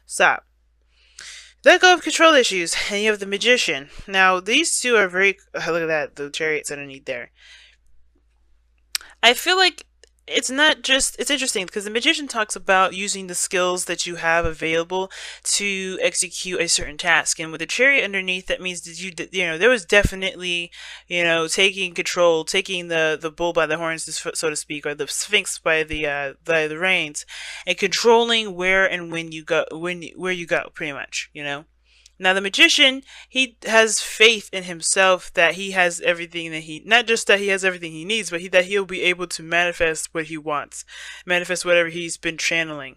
Stop. Let go of control issues, and you have the magician. Now, these two are very. Look at that, the chariots underneath there. I feel like it's not just. It's interesting because the magician talks about using the skills that you have available to execute a certain task, and with the chariot underneath, that means that there was definitely, taking control, taking the bull by the horns, so to speak, or the sphinx by the reins, and controlling where and when you go, where you go, pretty much. Now the magician, he has faith in himself that he has everything that not just that he has everything he needs, but that he'll be able to manifest what he wants, manifest whatever he's been channeling.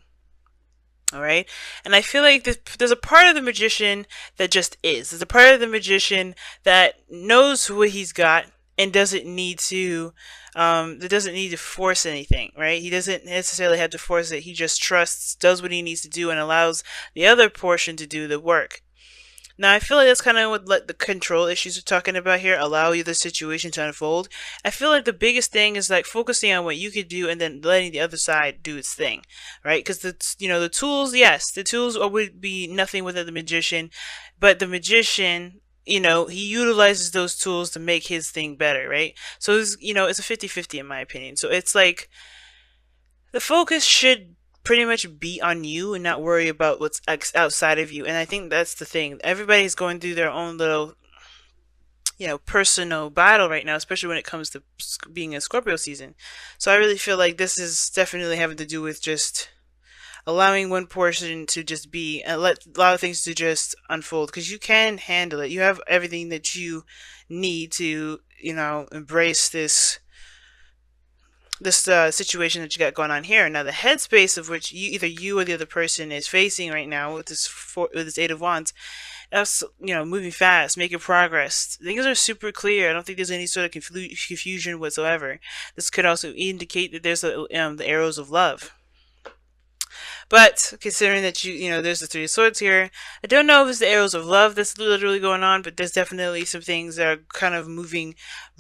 All right, and I feel like there's a part of the magician that just is. There's a part of the magician that knows what he's got and doesn't need to. That doesn't need to force anything, right? He doesn't necessarily have to force it. He just trusts, does what he needs to do, and allows the other portion to do the work. Now, I feel like that's kind of what the control issues we're talking about here allow you the situation to unfold. I feel like the biggest thing is like focusing on what you could do and then letting the other side do its thing, right? Because the tools, yes, the tools would be nothing without the magician, but the magician, he utilizes those tools to make his thing better, right? So it's a 50-50 in my opinion. So it's like the focus should pretty much be on you and not worry about what's outside of you. And I think that's the thing. Everybody's going through their own little, personal battle right now, especially when it comes to being in Scorpio season. So I really feel like this is definitely having to do with just allowing one portion to just be and let a lot of things to just unfold because you can handle it. You have everything that you need to, embrace this situation that you got going on here. Now, the headspace of which either you or the other person is facing right now with this Eight of Wands, that's moving fast, making progress. Things are super clear. I don't think there's any sort of confusion whatsoever. This could also indicate that there's the arrows of love. But considering that there's the Three of Swords here, I don't know if it's the arrows of love that's literally going on, but there's definitely some things that are kind of moving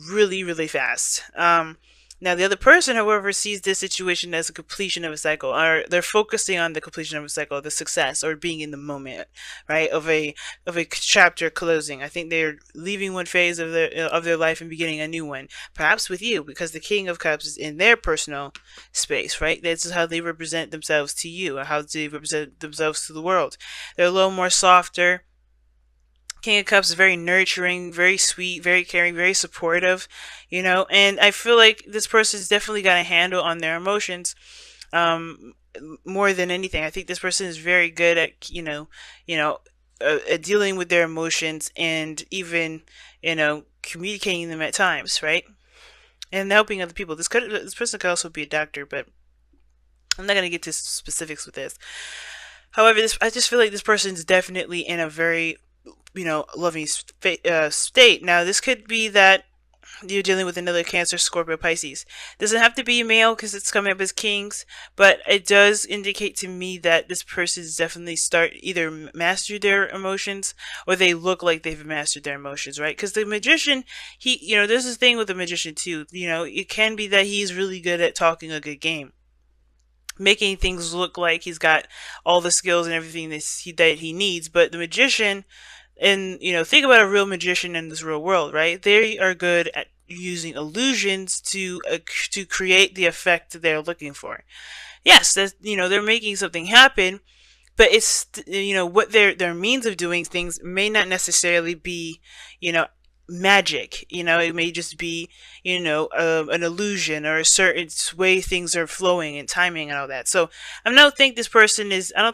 really, really fast. Now, the other person, however, sees this situation as a completion of a cycle, or they're focusing on the completion of a cycle, the success, or being in the moment, right, of a chapter closing. I think they're leaving one phase of their life and beginning a new one, perhaps with you, because the King of Cups is in their personal space, right? This is how they represent themselves to you, or how they represent themselves to the world. They're a little more softer. King of Cups is very nurturing, very sweet, very caring, very supportive, and I feel like this person's definitely got a handle on their emotions, more than anything. I think this person is very good at, at dealing with their emotions and even, communicating them at times, right? And helping other people. This person could also be a doctor, but I'm not going to get to specifics with this. However, I just feel like this person is definitely in a very loving state. Now, this could be that you're dealing with another Cancer, Scorpio, Pisces. Doesn't have to be a male because it's coming up as kings, but it does indicate to me that this person is definitely either mastered their emotions or they look like they've mastered their emotions, right? Because the magician, there's this thing with the magician too. It can be that he's really good at talking a good game, making things look like he's got all the skills and everything that he needs, but the magician, and think about a real magician in this real world, right? They are good at using illusions to create the effect that they're looking for. Yes, that's, they're making something happen, but it's what their means of doing things may not necessarily be magic. It may just be an illusion or a certain way things are flowing and timing and all that. So I don't think this person is. I'm not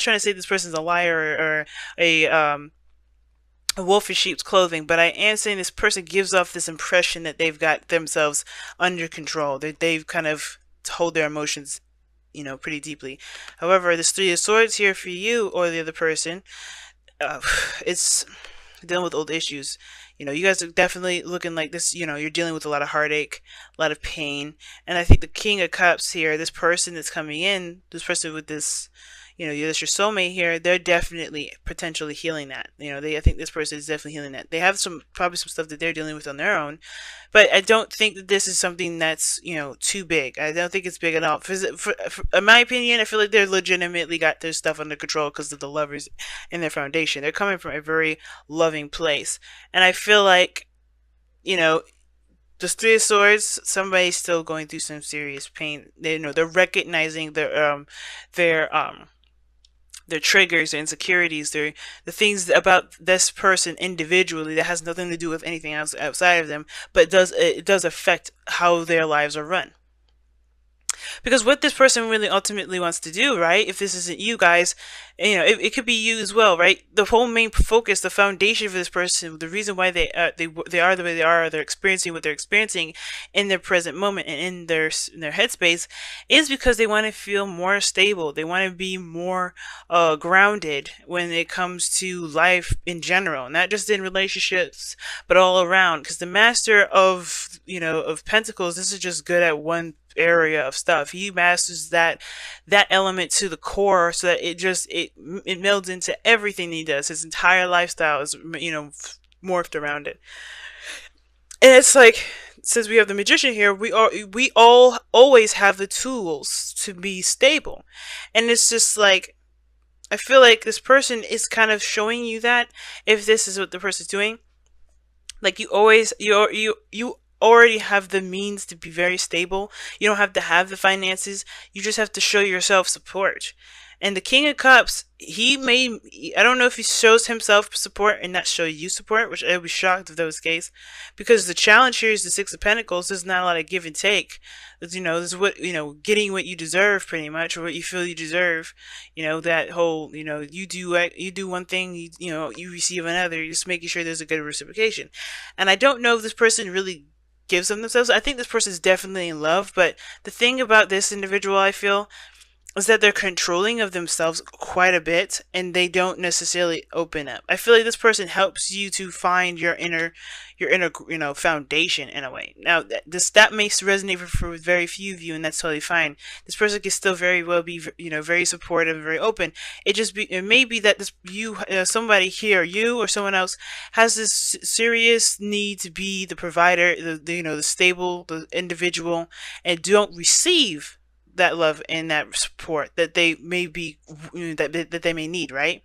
trying to say this person's a liar or a wolf in sheep's clothing, but I am saying this person gives off this impression that they've got themselves under control, that they've kind of hold their emotions, pretty deeply. However, this Three of Swords here for you or the other person, it's dealing with old issues. You guys are definitely looking like this, you're dealing with a lot of heartache, a lot of pain. And I think the King of Cups here, this person that's coming in, this person with this, that's your soulmate here, they're definitely potentially healing that. I think this person is definitely healing that. They have probably some stuff that they're dealing with on their own, but I don't think that this is something that's too big. I don't think it's big at all. In my opinion, I feel like they're legitimately got their stuff under control because of the lovers in their foundation. They're coming from a very loving place, and I feel like you know the Three of Swords, somebody's still going through some serious pain. They're recognizing their triggers, their insecurities, the things about this person individually that has nothing to do with anything else outside of them, but it does affect how their lives are run. Because what this person really ultimately wants to do, right? If this isn't you guys, it could be you as well, right? The whole main focus, the foundation for this person, the reason why they are the way they are, they're experiencing what they're experiencing in their present moment and in their headspace, is because they want to feel more stable. They want to be more grounded when it comes to life in general, not just in relationships, but all around. Because the Master of Pentacles, this is just good at one area of stuff. He masters that element to the core, so that it melds into everything he does. His entire lifestyle is morphed around it. And it's like, since we have the Magician here, we all always have the tools to be stable. And it's just like, I feel like this person is kind of showing you that, if this is what the person's doing, like you already have the means to be very stable. You don't have to have the finances. You just have to show yourself support. And the King of Cups, I don't know if he shows himself support and not show you support, which I would be shocked if that was the case. Because the challenge here is the Six of Pentacles. There's not a lot of give and take. This is what, getting what you deserve, pretty much, or what you feel you deserve. That whole, you do one thing, you receive another. You're just making sure there's a good reciprocation. And I don't know if this person really gives them themselves. I think this person is definitely in love, but the thing about this individual, I feel, is that they're controlling of themselves quite a bit, and they don't necessarily open up. I feel like this person helps you to find your inner foundation in a way. Now that may resonate for very few of you, and that's totally fine. This person can still very well be very supportive and very open. It may be that somebody here, you or someone else, has this serious need to be the provider, the stable, the individual, and don't receive that love and that support that they may be that they may need, right?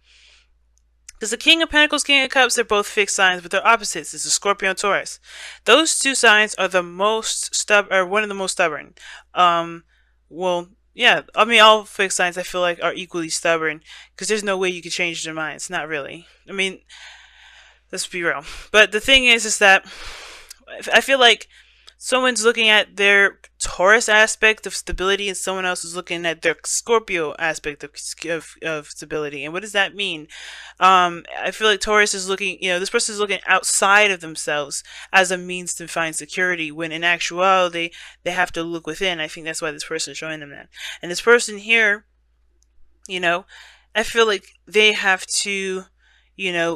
Because the King of Pentacles, King of Cups, they're both fixed signs, but they're opposites. It's a Scorpio and Taurus. Those two signs are one of the most stubborn. Well, yeah, I mean, all fixed signs I feel like are equally stubborn, because there's no way you can change their minds. Not really. I mean, let's be real. But the thing is that I feel like someone's looking at their Taurus aspect of stability, and someone else is looking at their Scorpio aspect of stability. And what does that mean? I feel like Taurus is looking, this person is looking outside of themselves as a means to find security, when in actuality, they have to look within. I think that's why this person is showing them that. And this person here, I feel like they have to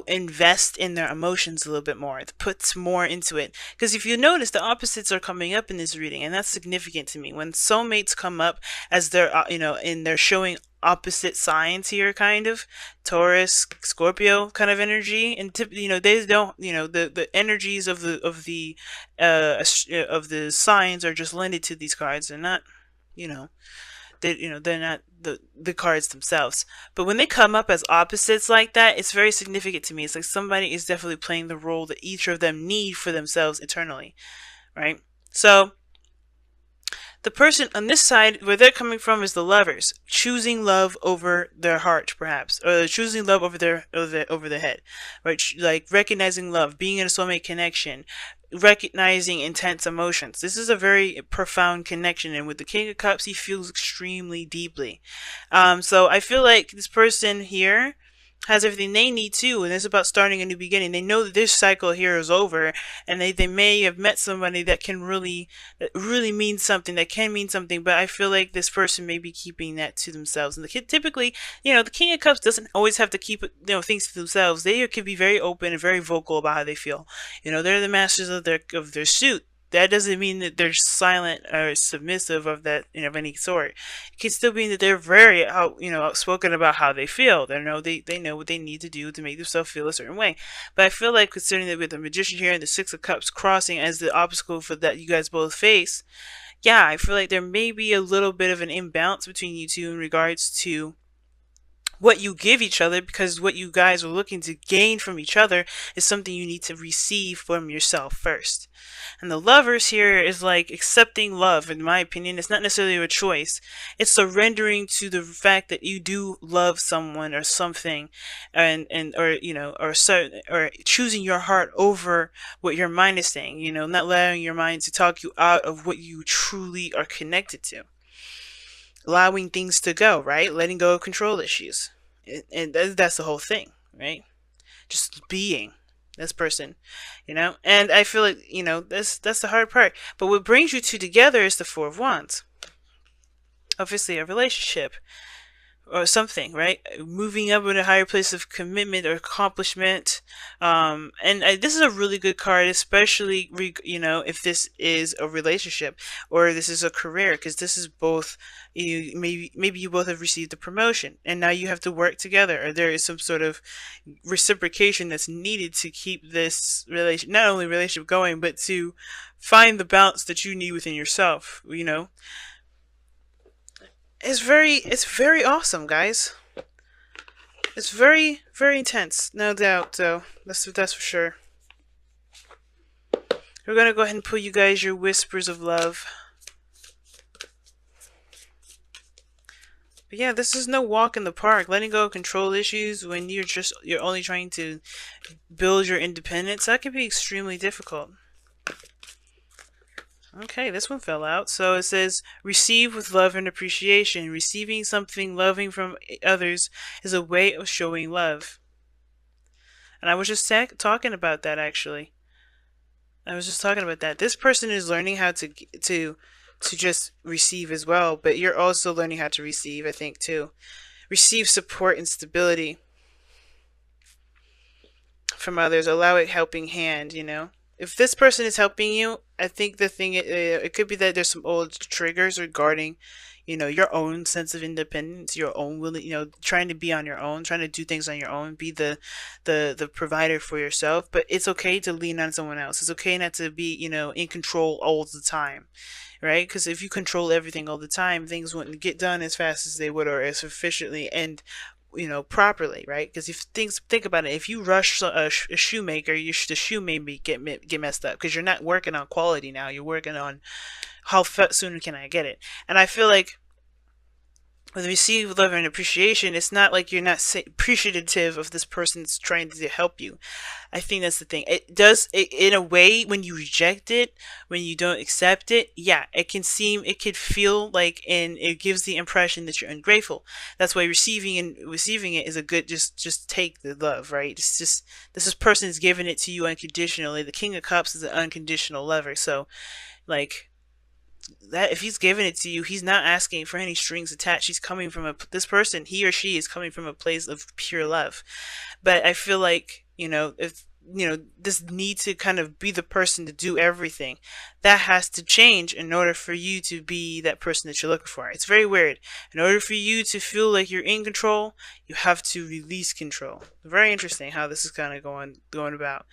invest in their emotions a little bit more, put more into it. Because if you notice, the opposites are coming up in this reading, and that's significant to me. When soulmates come up as they're, and they're showing opposite signs here, kind of Taurus, Scorpio kind of energy, and they don't, the energies of the signs are just lended to these cards. They're not, they're not the cards themselves. But when they come up as opposites like that, it's very significant to me. It's like somebody is definitely playing the role that each of them need for themselves eternally, right? So the person on this side, where they're coming from, is the Lovers, choosing love over their heart, perhaps, or choosing love over their head, right? Like recognizing love, being in a soulmate connection, recognizing intense emotions. This is a very profound connection, and with the King of Cups, he feels extremely deeply. So I feel like this person here has everything they need too, and it's about starting a new beginning. They know that this cycle here is over, and they may have met somebody that really means something, that can mean something, but I feel like this person may be keeping that to themselves. And typically, the King of Cups doesn't always have to keep things to themselves. They can be very open and very vocal about how they feel. They're the masters of their suit. that doesn't mean that they're silent or submissive of that, of any sort. It can still mean that they're very outspoken about how they feel. They know what they need to do to make themselves feel a certain way. But I feel like, considering that with the Magician here and the Six of Cups crossing as the obstacle for that you guys both face, yeah, I feel like there may be a little bit of an imbalance between you two in regards to what you give each other, because what you guys are looking to gain from each other is something you need to receive from yourself first. And the Lovers here is like accepting love. In my opinion, it's not necessarily a choice. It's surrendering to the fact that you do love someone or something, and or or choosing your heart over what your mind is saying. Not allowing your mind to talk you out of what you truly are connected to. Allowing things to go, right? Letting go of control issues. And that's the whole thing, right? Just being this person, And I feel like, that's the hard part. But what brings you two together is the Four of Wands. Obviously, a relationship or something, right? Moving up in a higher place of commitment or accomplishment. This is a really good card, especially, if this is a relationship or this is a career, because this is both. Maybe you both have received a promotion and now you have to work together, or there is some sort of reciprocation that's needed to keep this not only relationship going, but to find the balance that you need within yourself. It's very awesome, guys. It's very, very intense, no doubt, though. That's for sure. We're gonna go ahead and pull you guys your whispers of love. But yeah, this is no walk in the park. Letting go of control issues when you're only trying to build your independence, that can be extremely difficult. Okay, this one fell out. So it says, receive with love and appreciation. Receiving something loving from others is a way of showing love. And I was just talking about that, actually. I was just talking about that. This person is learning how to just receive as well, but you're also learning how to receive, I think, too. Receive support and stability from others. Allow a helping hand, If this person is helping you, I think the thing, it could be that there's some old triggers regarding, your own sense of independence, your own willing, trying to be on your own, trying to do things on your own, be the provider for yourself. But it's okay to lean on someone else. It's okay not to be, in control all the time, right? Because if you control everything all the time, things wouldn't get done as fast as they would, or as efficiently and properly, right? Because if think about it, if you rush a shoemaker, the shoe may get messed up, because you're not working on quality now. You're working on how soon can I get it. And I feel like with receive love and appreciation, it's not like you're not appreciative of this person's trying to help you. I think that's the thing. It does, in a way, when you reject it, when you don't accept it, yeah, it could feel like, and it gives the impression that you're ungrateful. That's why receiving it is a good, just take the love, right? This person is giving it to you unconditionally. The King of Cups is an unconditional lover, so like, that if he's giving it to you, he's not asking for any strings attached. He's coming from this person, he or she is coming from a place of pure love. But I feel like, if this need to kind of be the person to do everything, that has to change in order for you to be that person that you're looking for. It's very weird. In order for you to feel like you're in control, you have to release control. Very interesting how this is kind of going about.